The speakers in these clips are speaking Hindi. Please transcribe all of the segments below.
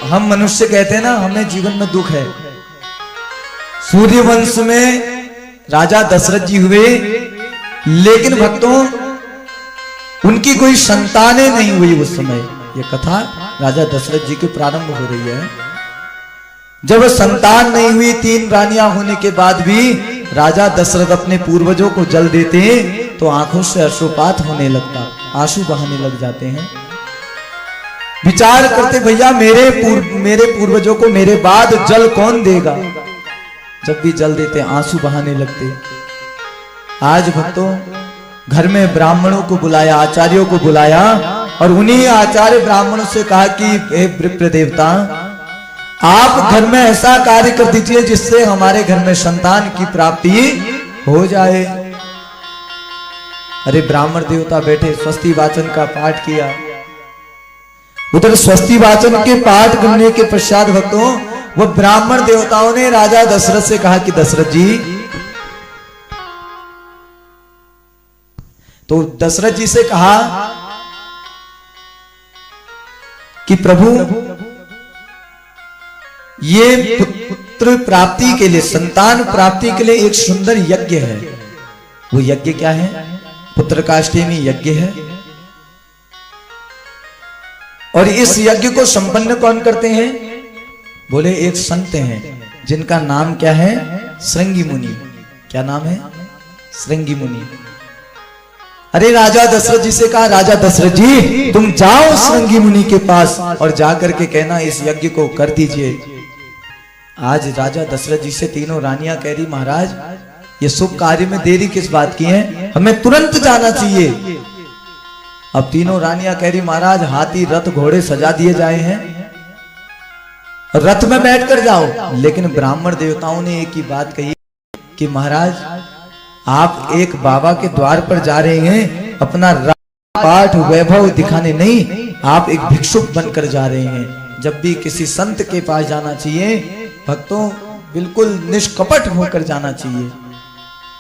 हम मनुष्य कहते हैं ना, हमें जीवन में दुख है। सूर्यवंश में राजा दशरथ जी हुए, लेकिन भक्तों उनकी कोई संतानें नहीं हुई उस समय। ये कथा राजा दशरथ जी की प्रारंभ हो रही है। जब संतान नहीं हुई, 3 रानियां होने के बाद भी राजा दशरथ अपने पूर्वजों को जल देते तो आंखों से अश्रुपात होने लगता, आंसू बहाने लग जाते हैं। विचार करते भैया मेरे पूर्वजों को मेरे बाद जल कौन देगा। जब भी जल देते आंसू बहाने लगते। आज भक्तों घर में ब्राह्मणों को बुलाया, आचार्यों को बुलाया और उन्हीं आचार्य ब्राह्मणों से कहा कि हे विप्र देवता, आप घर में ऐसा कार्य कर दीजिए जिससे हमारे घर में संतान की प्राप्ति हो जाए। अरे ब्राह्मण देवता बैठे, स्वस्ति वाचन का पाठ किया। उधर स्वस्ति वाचन के पाठ करने के पश्चात भक्तों वो ब्राह्मण देवताओं ने राजा दशरथ से कहा कि दशरथ जी, तो दशरथ जी से कहा कि प्रभु ये पुत्र प्राप्ति के लिए, संतान प्राप्ति के लिए एक सुंदर यज्ञ है। वो यज्ञ क्या है? पुत्रकाष्टेमी यज्ञ है। और इस यज्ञ को संपन्न कौन करते हैं? बोले एक संत हैं जिनका नाम क्या है? श्रृंगी मुनि। क्या नाम है? श्रृंगी मुनि। अरे राजा दशरथ जी से कहा, राजा दशरथ जी तुम जाओ श्रृंगी मुनि के पास और जाकर के कहना इस यज्ञ को कर दीजिए। आज राजा दशरथ जी से तीनों रानियां कह रही, महाराज ये शुभ कार्य में देरी किस बात की है, हमें तुरंत जाना चाहिए। अब तीनों रानियां कह रही, महाराज हाथी रथ घोड़े सजा दिए जाए हैं, रथ में बैठकर जाओ। लेकिन ब्राह्मण देवताओं ने एक ही बात कही कि महाराज आप एक बाबा के द्वार पर जा रहे हैं, अपना पाठ वैभव दिखाने नहीं, आप एक भिक्षुक बनकर जा रहे हैं। जब भी किसी संत के पास जाना चाहिए भक्तों, बिल्कुल निष्कपट होकर जाना चाहिए,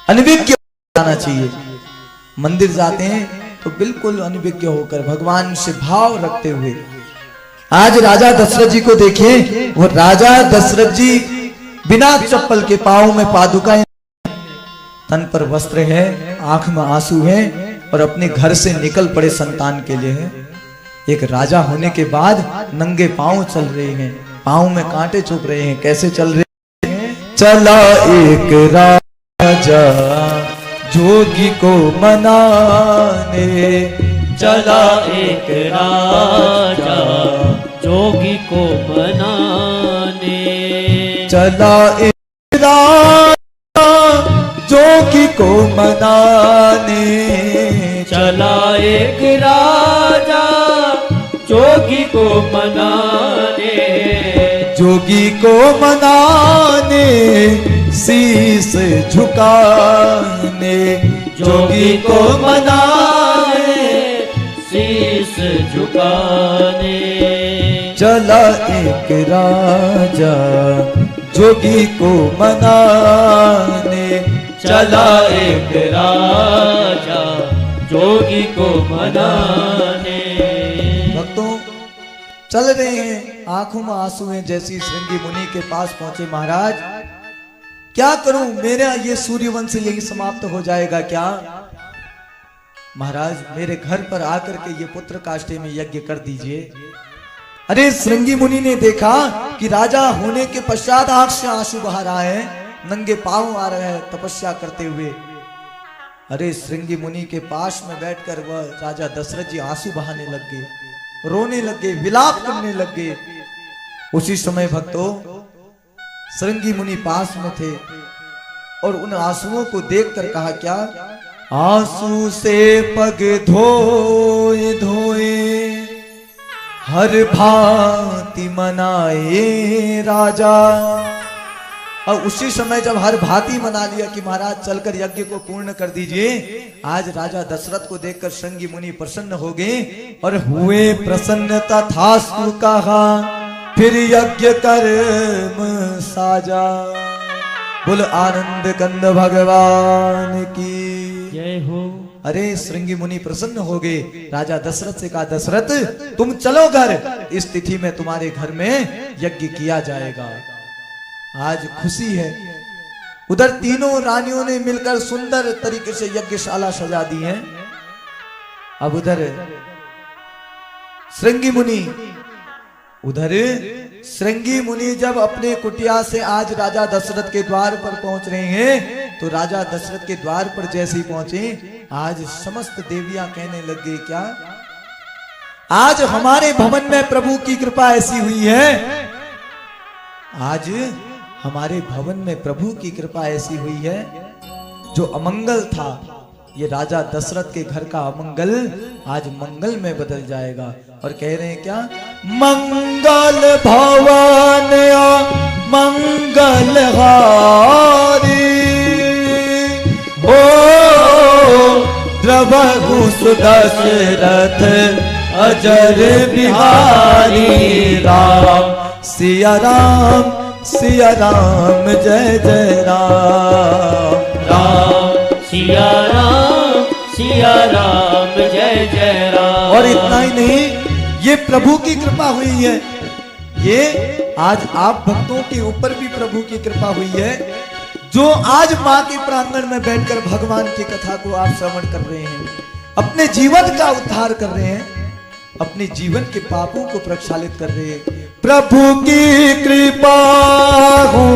अनभिज्ञ जाना चाहिए। मंदिर जाते हैं तो बिल्कुल अनभिज्ञ होकर भगवान से भाव रखते हुए। आज राजा दशरथ जी को देखिए, वो राजा दशरथ जी बिना चप्पल के, पांव में पादुकाएं, तन पर वस्त्र है, आंख में आंसू है और अपने घर से निकल पड़े संतान के लिए है। एक राजा होने के बाद नंगे पांव चल रहे हैं, पांव में कांटे चुभ रहे हैं। कैसे चल रहे हैं? चला एक राजा जोगी को मनाने, चला एक राजा जोगी को मनाने, चला एक राजा जोगी को मनाने, चला एक राजा जोगी को मनाने, जोगी को मनाने शीस झुकाने, जोगी को मनाने शीस झुकाने। चला एक राजा जोगी को मनाने, चला एक राजा जोगी को मनाने। भक्तों चल रहे हैं, आंखों में आंसू हैं। जैसी श्रृंगी मुनि के पास पहुंचे, महाराज क्या करूं, मेरा ये सूर्यवंश यही समाप्त हो जाएगा क्या? महाराज मेरे घर पर आकर के ये पुत्र काष्ठे में यज्ञ कर दीजिए। अरे श्रृंगी मुनि ने देखा कि राजा होने के पश्चात आंख से आंसू बहा रहा है, नंगे पांव आ रहा है तपस्या करते हुए। अरे श्रृंगी मुनि के पास में बैठकर वह राजा दशरथ जी आंसू बहाने लग गए, रोने लग गए, विलाप करने लग गए। उसी समय भक्तों श्रृंगी मुनि पास में थे और उन आंसुओं को देखकर कहा, क्या? आंसू से पग धोए धोए हर भांति मनाए राजा। और उसी समय जब हर भांति मना लिया कि महाराज चलकर यज्ञ को पूर्ण कर दीजिए, आज राजा दशरथ को देखकर श्रृंगी मुनि प्रसन्न हो गए और हुए प्रसन्न तथास्तु कहा, फिर यज्ञ कर्म साजा। बोल आनंद कंद भगवान की जय हो। अरे श्रृंगी मुनि प्रसन्न हो गए। राजा दशरथ से कहा, दशरथ तुम चलो घर, इस तिथि में तुम्हारे घर में यज्ञ किया जाएगा। आज खुशी है। उधर तीनों रानियों ने मिलकर सुंदर तरीके से यज्ञशाला सजा दी है। अब उधर श्रृंगी मुनि, जब अपने कुटिया से आज राजा दशरथ के द्वार पर पहुंच रहे हैं, तो राजा दशरथ के द्वार पर जैसे ही पहुंचे, आज समस्त देवियां कहने लग गई, क्या आज हमारे भवन में प्रभु की कृपा ऐसी हुई है, आज हमारे भवन में प्रभु की कृपा ऐसी हुई है, जो अमंगल था, ये राजा दशरथ के घर का अमंगल आज मंगल में बदल जाएगा। और कह रहे हैं क्या, मंगल भवन मंगल हारी, हो द्रवहु सुदशरथ अजर बिहारी, राम सिया राम जय जय राम, राम सिया राम जय जय राम। और इतना ही नहीं, ये प्रभु की कृपा हुई है, ये आज आप भक्तों के ऊपर भी प्रभु की कृपा हुई है, जो आज माँ के प्रांगण में बैठकर भगवान की कथा को आप श्रवण कर रहे हैं, अपने जीवन का उद्धार कर रहे हैं, अपने जीवन के पापों को प्रक्षालित कर रहे हैं। प्रभु की कृपा हो,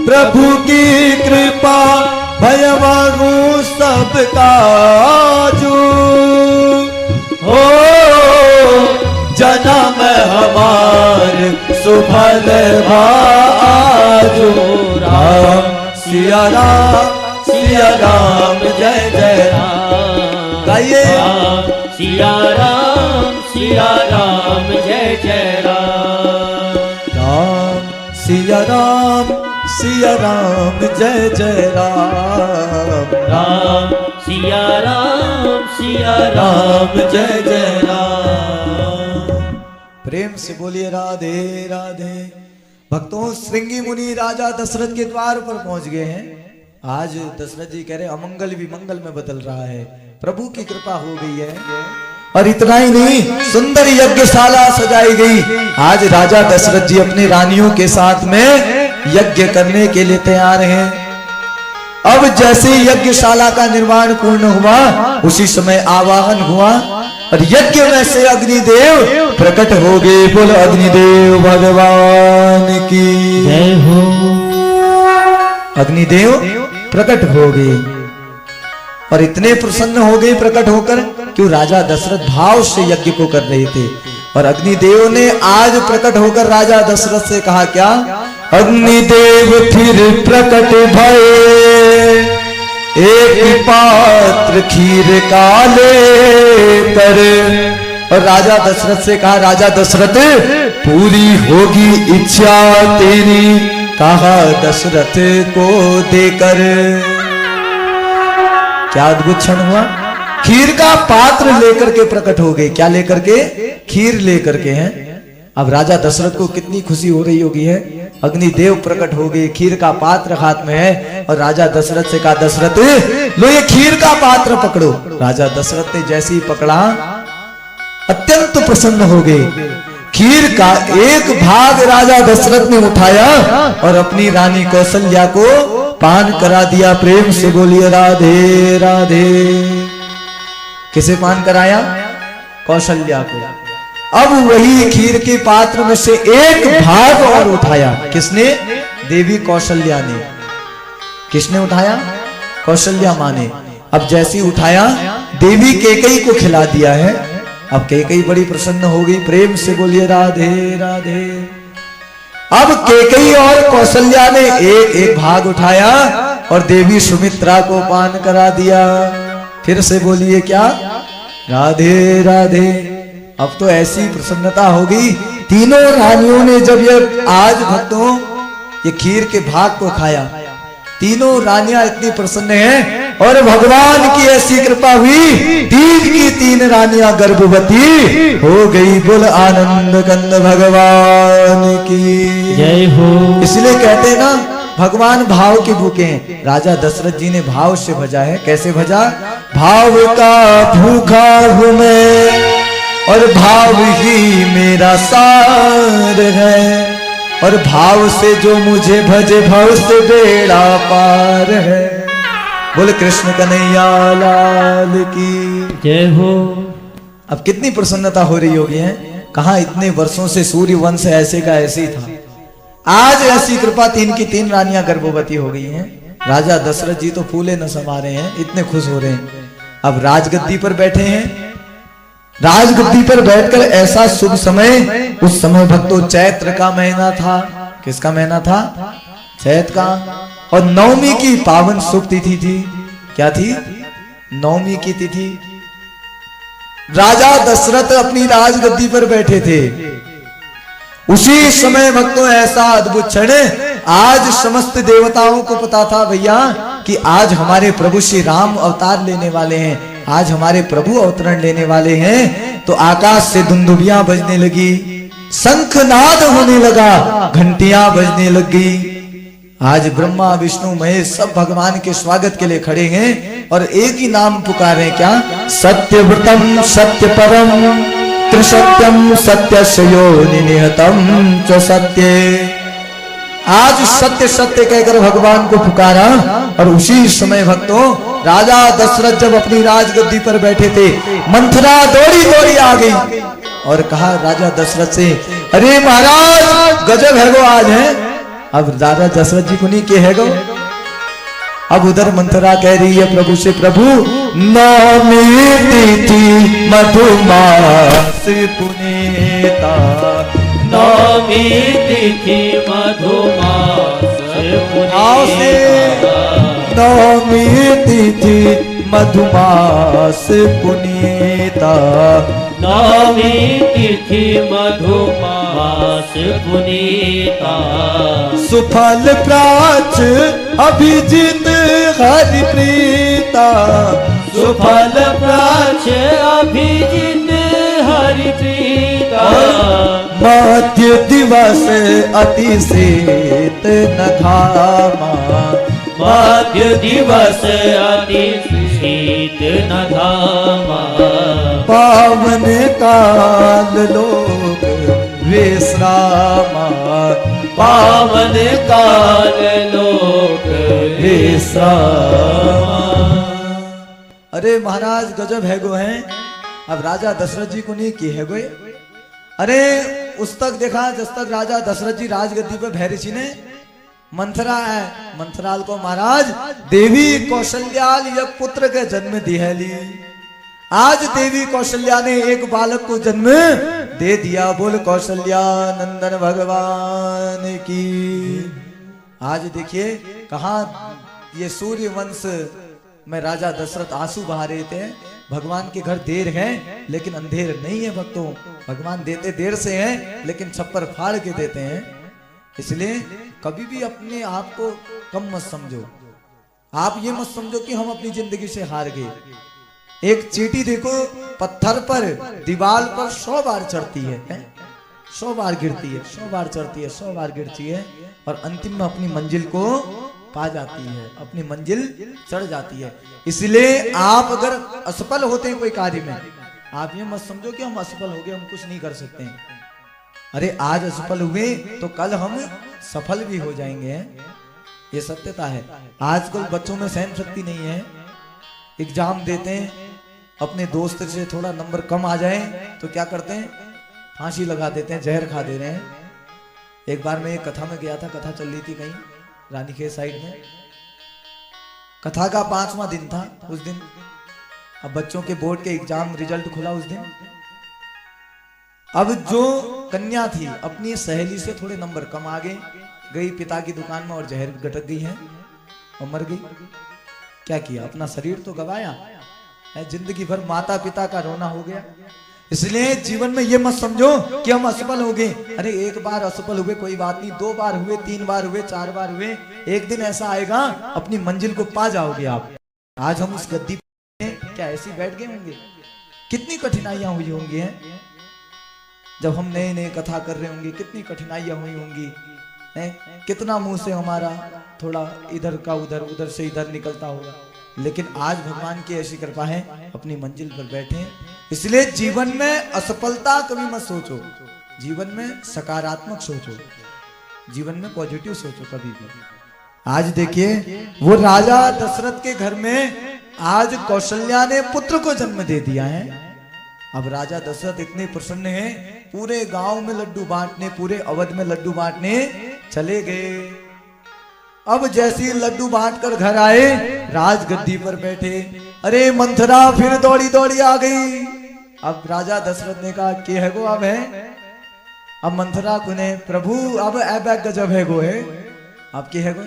प्रभु की कृपा भयवागु सबका जो हो, जन्म हमार सुफल भाजो, राम सिया राम जय जय राम। गाइए, सिया राम जय जय राम, राम सिया राम जय जय राम, राम सिया राम जय जय राम। प्रेम से बोलिए राधे राधे। भक्तों, श्रृंगी मुनि राजा दशरथ के द्वार पर पहुंच गए हैं। आज दशरथ जी कह रहे अमंगल भी मंगल में बदल रहा है, प्रभु की कृपा हो गई है। और इतना ही नहीं, सुंदर यज्ञशाला सजाई गई। आज राजा दशरथ जी अपनी रानियों के साथ में यज्ञ करने के लिए तैयार हैं। अब जैसे यज्ञशाला का निर्माण पूर्ण हुआ, उसी समय आवाहन हुआ और यज्ञ में से अग्निदेव प्रकट हो गए। बोल अग्निदेव भगवान की जय हो। अग्निदेव प्रकट हो गए और इतने प्रसन्न हो गए प्रकट होकर, क्यों राजा दशरथ भाव से यज्ञ को कर रहे थे। और अग्निदेव ने आज प्रकट होकर राजा दशरथ से कहा, क्या अग्निदेव फिर प्रकट भये, एक पात्र खीर का लेकर। और राजा दशरथ से कहा, राजा दशरथ पूरी होगी इच्छा तेरी, कहा दशरथ को देकर। क्या अद्भुत क्षण हुआ। खीर का पात्र लेकर के प्रकट हो गए। क्या लेकर के? खीर लेकर के हैं। अब राजा दशरथ को कितनी खुशी हो रही होगी है। अग्निदेव प्रकट हो गए, खीर का पात्र हाथ में है और राजा दशरथ से कहा, दशरथ लो ये खीर का पात्र पकड़ो। राजा दशरथ ने जैसे ही पकड़ा अत्यंत प्रसन्न हो गए। खीर का एक भाग राजा दशरथ ने उठाया और अपनी रानी कौशल्या को पान करा दिया। प्रेम से बोलिए राधे राधे। किसे पान कराया? कौशल्या को। अब वही खीर के पात्र में से एक भाग और उठाया। किसने? देवी कौशल्या ने। किसने उठाया? कौशल्या मां ने। अब जैसे ही उठाया देवी कैकेयी को खिला दिया है। अब कैकेयी बड़ी प्रसन्न हो गई। प्रेम से बोलिए राधे राधे। अब कैकेयी और कौशल्या ने एक एक भाग उठाया और देवी सुमित्रा को पान करा दिया। फिर से बोलिए क्या? राधे राधे। अब तो ऐसी प्रसन्नता होगी। तीनों रानियों ने जब ये आज भक्तों ये खीर के भाग को खाया, तीनों रानियां इतनी प्रसन्न हैं और भगवान की ऐसी कृपा हुई, तीन की तीन रानियां गर्भवती हो गई। बोल आनंद कंद भगवान की जय हो। इसलिए कहते हैं ना, भगवान भाव के भूखे हैं। राजा दशरथ जी ने भाव से भजा है। कैसे भजा? भाव का भूखा हूं मैं और भाव ही मेरा सार है, और भाव से जो मुझे भजे भव से बेड़ा पार है। बोले कृष्ण कन्हैया लाल की जय हो। अब कितनी प्रसन्नता हो रही होगी है। कहा इतने वर्षों से सूर्य वंश ऐसे का ऐसे ही था, आज ऐसी कृपा 3 की 3 रानियां गर्भवती हो गई हैं। राजा दशरथ जी तो फूले न समा रहे हैं, इतने खुश हो रहे हैं। अब राजगद्दी पर बैठे हैं। राजगद्दी पर बैठकर ऐसा शुभ समय, उस समय भक्तों चैत्र का महीना था। किसका महीना था? चैत्र का। और नवमी की पावन शुभ तिथि थी। क्या थी? नवमी की तिथि। राजा दशरथ अपनी राजगद्दी पर बैठे थे। उसी समय भक्तों ऐसा अद्भुत क्षण, आज समस्त देवताओं को पता था भैया कि आज हमारे प्रभु श्री राम अवतार लेने वाले हैं, आज हमारे प्रभु अवतरण लेने वाले हैं। तो आकाश से दुंदुभियां बजने लगी, शंखनाद होने लगा, घंटियां बजने लग गई। आज ब्रह्मा विष्णु महेश सब भगवान के स्वागत के लिए खड़े हैं और एक ही नाम पुकारे। क्या? सत्यव्रतम सत्य परम त्रिसत्यम सत्यस्य योनि निहतम च सत्ये। आज सत्य सत्य कहकर भगवान को पुकारा। और उसी समय भक्तों राजा दशरथ जब अपनी राजगद्दी पर बैठे थे, मंथरा दौड़ी दौड़ी आ गई और कहा राजा दशरथ से, अरे महाराज गजब है वो आज है। अब राजा दशरथ जी को नहीं के है गो। अब उधर मंथरा कह रही है प्रभु से, प्रभु नवमी तिथि मधुमास पुनीता, नवमी तिथि मधुमास पुनीता, नवमी तिथि मधुमास पुनीता, नवमी तिथि मधुमास पुनीता, सुफल प्राच अभिजित हरि प्रीता, सुफल प्राच अभिजित हरि प्रीता, मध्य दिवस अति शीत न घामा, मध्य दिवस अति शीत न घामा, पावन काल लोक विश्रामा, पावन काल लोक विश्रामा। अरे महाराज गजब है गो है। अब राजा दशरथ जी को नहीं की है गो। अरे उस तक देखा जब तक राजा दशरथ जी राजगद्दी पर भैरसी ने मंथरा है, मंथराल को महाराज देवी कौशल्याल एक पुत्र के जन्म दिहली। आज देवी कौशल्या ने एक बालक को जन्म दे दिया। बोल कौशल्या नंदन भगवान की। आज देखिए कहा ये सूर्य वंश में राजा दशरथ आंसू बहा रहे थे। भगवान के घर देर है लेकिन अंधेर नहीं है भक्तों। भगवान देते देर से हैं लेकिन छप्पर फाड़ के देते हैं। इसलिए कभी भी अपने आप को कम मत समझो। आप ये मत समझो कि हम अपनी जिंदगी से हार गए। एक चींटी देखो पत्थर पर दीवार पर 100 बार चढ़ती है, 100 बार गिरती है, 100 बार चढ़ती है, 100 बार गिरती है और अंतिम में अपनी मंजिल को पा जाती है, अपनी मंजिल चढ़ जाती है। इसलिए आप अगर असफल होते हैं कोई कार्य में, आप ये मत समझो कि हम असफल हो गए, हम कुछ नहीं कर सकते हैं। अरे आज असफल हुए तो कल हम सफल भी हो जाएंगे, ये सत्यता है। आजकल बच्चों में सहन शक्ति नहीं है। एग्जाम देते हैं, अपने दोस्त से थोड़ा नंबर कम आ जाए तो क्या करते हैं, फांसी लगा देते हैं, जहर खा दे रहे हैं। एक बार मैं एक कथा में गया था, कथा चल रही थी कहीं रानीखेत साइड में। कथा का 5वां दिन था उस दिन। अब बच्चों के बोर्ड के एग्जाम रिजल्ट खुला उस दिन। अब जो कन्या थी अपनी सहेली से थोड़े नंबर कम आ गई पिता की दुकान में और जहर गटक गई है और मर गई। क्या किया, अपना शरीर तो गवाया, जिंदगी भर माता पिता का रोना हो गया। इसलिए जीवन में ये मत समझो कि हम असफल हो गए। अरे एक बार असफल हुए कोई बात नहीं, 2 बार हुए, 3 बार हुए, 4 बार हुए, एक दिन ऐसा आएगा अपनी मंजिल को पा जाओगे आप। आज हम उस गद्दी पे क्या ऐसे बैठ गए होंगे? कितनी कठिनाइयां हुई होंगी हैं जब हम नए नए कथा कर रहे होंगे, कितनी कठिनाइयां हुई होंगी। हैं? कितना मुंह से हमारा थोड़ा इधर का उधर, उधर से इधर निकलता होगा, लेकिन आज भगवान की ऐसी कृपा है, अपनी मंजिल पर बैठे हैं। इसलिए जीवन में असफलता कभी मत सोचो, जीवन में सकारात्मक सोचो, जीवन में पॉजिटिव सोचो कभी भी। आज देखिए वो राजा दशरथ के घर में आज कौशल्या ने पुत्र को जन्म दे दिया है। अब राजा दशरथ इतने प्रसन्न हैं, पूरे गांव में लड्डू बांटने, पूरे अवध में लड्डू बांटने चले गए। अब जैसे लड्डू बांट कर घर आए, राजगद्दी पर बैठे, अरे मंथरा फिर दौड़ी दौड़ी आ गई। अब राजा दशरथ ने कहा कि है गो अब है। अब मंथरा कुने प्रभु अब ऐ गजब है गो है, अब की है गो।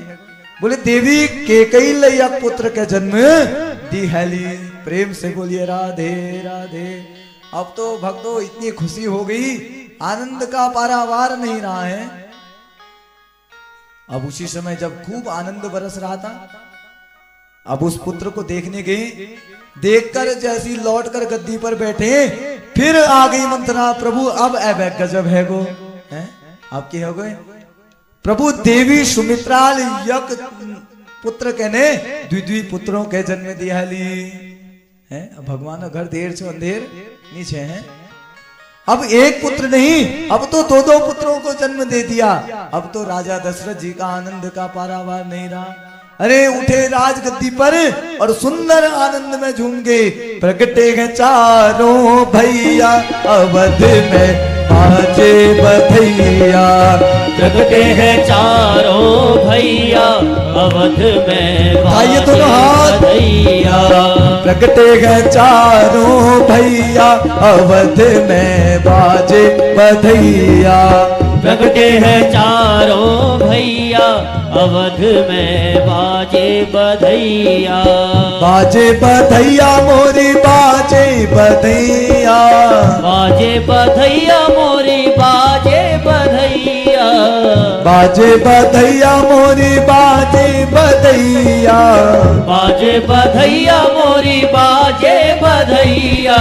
बोले देवी केकई लैया पुत्र के जन्म दी हैली। प्रेम से बोलिए राधे राधे। अब तो भक्तों इतनी खुशी हो गई, आनंद का पारावार नहीं रहा है। अब उसी समय जब खूब आनंद बरस रहा था, अब उस पुत्र को देखने गए, देखकर जैसी लौटकर गद्दी पर बैठे, फिर आ गई मंथरा, प्रभु अब ऐ गजब है गो है। अब क्या हो गए प्रभु, देवी सुमित्राल यक पुत्र कहने द्विद्वी पुत्रों के जन्म दिया ली है। भगवान घर देर से अंधेर नीचे है। अब एक पुत्र नहीं, अब तो दो दो पुत्रों को जन्म दे दिया। अब तो राजा दशरथ जी का आनंद का पारावार नहीं रहा। अरे उठे राजगद्दी पर और सुंदर आनंद में झूम गए। प्रगटे हैं चारों भैया अवध में बाजे बधैया। प्रगटे हैं चारों भैया अवध में आइए दोनों हाथ। भैया। प्रगटे हैं चारों भैया अवध में बाजे बधैया। प्रगटे हैं चारों भैया अवध में बाजे बधैया। बाजे बधैया मोरी बाजे बधैया। बाजे बधैया मोरी बाजे बधैया। बाजे बधैया मोरी बाजे बधैया। बाजे बधैया मोरी बाजे बधैया।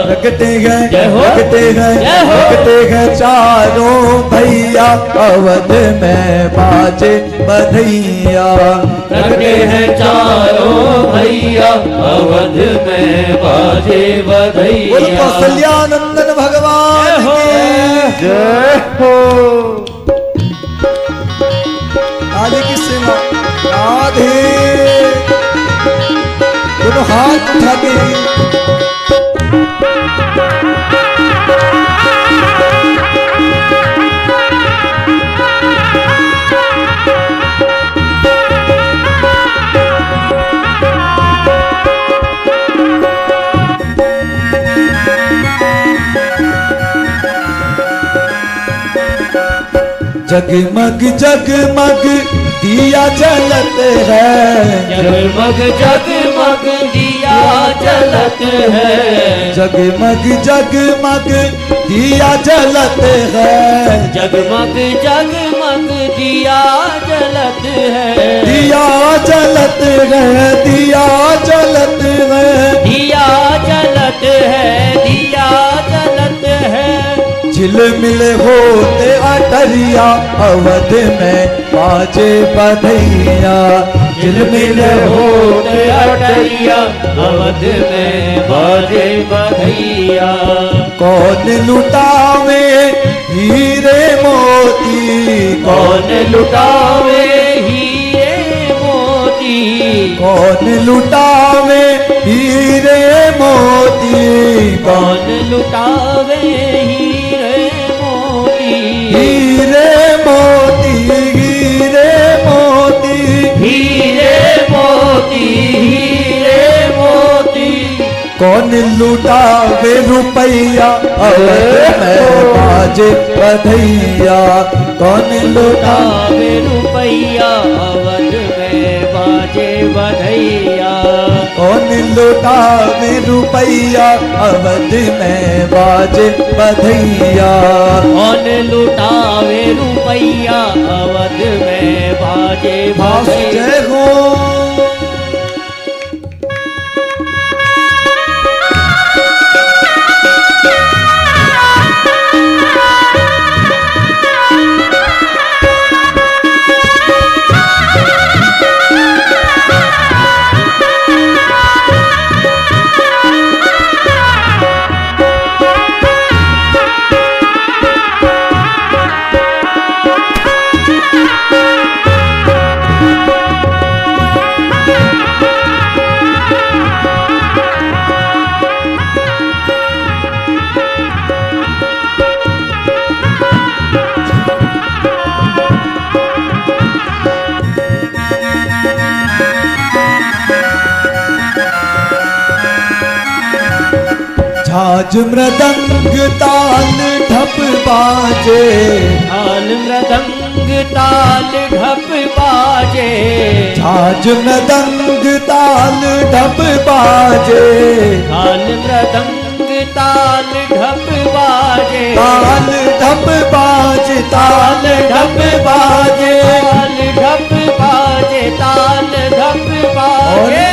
प्रगटे हैं जय हो। प्रगटे हैं जय हो। प्रगटे हैं चारों भैया अवध में बाजे बधैया। प्रगटे हैं चारों भैया अवध में बाजे बोल बधैया। कौशल्यानंदन भगवान की जय हो। आगे की सेवा राधे। दोनों हाथ उठा के जगमग जगमग दिया जलत है। जगमग जगमग दिया जलत है। जगमग जगमग दिया जलत है। जगमग जगमग दिया जलत है। दिया जलत है। दिया जलत है। दिया जलत है। दिया जलत है। झिलमिल होते अटरिया अवध में बाजे बधैया। झिलमिल होते अटरिया अवध में बाजे बधैया। कौन लुटावे हीरे मोती। कौन लुटावे हीरे मोती। कौन लुटावे हीरे मोती। कौन लुटावे हीरे मोती। हीरे मोती। हीरे मोती। हीरे मोती। हीरे मोती। कौन लुटावे रुपैया अवध में बाजे बधैया। कौन लुटावे लुटावे रुपैया अवध में बाजे बधैया। कौन लुटावे रुपैया अवध में बाजे बधैया। कौन लुटावे रुपैया अवध में बाजे बधैया। जय हो। झाज मृदंग ताल ढप बाजे, ताल मृदंग ताल ढप बाजे, झाज मृदंग ताल ढप बाजे, ताल मृदंग ताल ढप बाजे, ताल ढप बाजे, ताल ढप बाजे, ताल ढप बाजे, ताल ढप बाजे।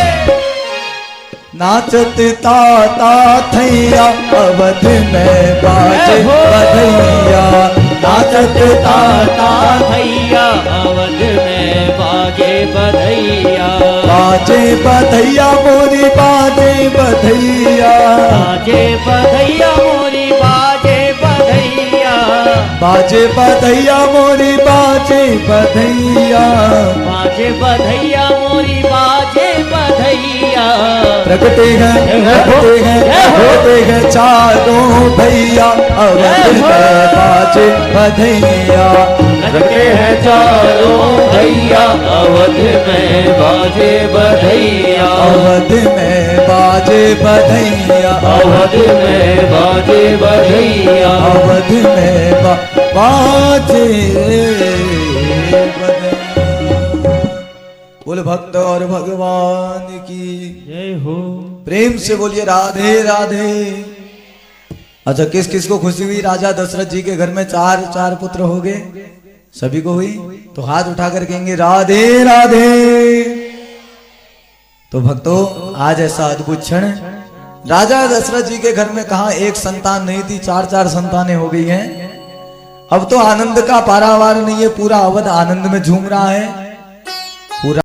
नाचत ताता थैया अवध में बाजे बधैया, नाचत ताता भैया अवध में बाजे बधैया, बाजे बधैया मोरी बाजे बधैया, बाजे बधैया मोरी बाजे बधैया, बाजे बधैया मोरी बाजे बधैया, बाजे बधैया मोरी बाजे बधैया। प्रगटे हैं होते हैं चारों भैया अवध में बाजे बधैया, लगते हैं चारों भैया अवध में बाजे बधैया, अवध में बाजे बधैया, अवध में बाजे बधैया, अवध में बाजे बधैया। बोल भक्त और भगवान की जय हो। प्रेम से बोलिए राधे राधे। अच्छा, किस किस को खुशी हुई? राजा दशरथ जी के घर में चार पुत्र हो गए, सभी को हुई? तो हाथ उठाकर कहेंगे राधे राधे। तो भक्तों, आज ऐसा अद्भुत क्षण, राजा दशरथ जी के घर में कहा एक संतान नहीं थी, चार संतानें हो गई हैं। अब तो आनंद का पारावार नहीं है, पूरा अवध आनंद में झूम रहा है। पूरा